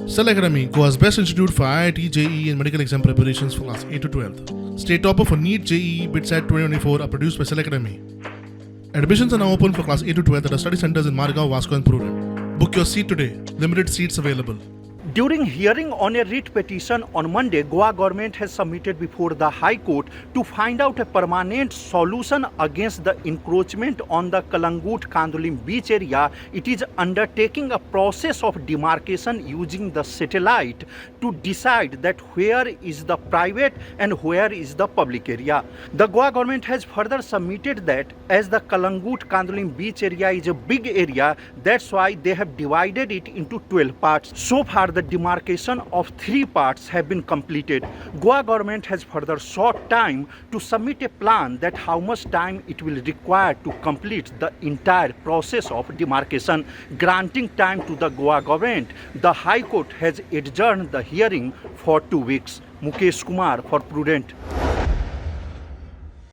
Cell Academy, Goa's best institute for IIT, JEE and medical exam preparations for class 8 to 12th. State topper for NEET, JEE, BITSAT 2024 are produced by Cell Academy. Admissions are now open for class 8 to 12th at our study centers in Margao, Vasco and Prudent. Book your seat today. Limited seats available. During hearing on a writ petition on Monday, Goa government has submitted before the High Court to find out a permanent solution against the encroachment on the Calangute Candolim beach area. It is undertaking a process of demarcation using the satellite to decide that where is the private and where is the public area. The Goa government has further submitted that as the Calangute Candolim beach area is a big area, that's why they have divided it into 12 parts. So far, the demarcation of 3 parts have been completed. Goa government has further sought time to submit a plan that how much time it will require to complete the entire process of demarcation. Granting time to the Goa government, the High Court has adjourned the hearing for 2 weeks. Mukesh Kumar for Prudent.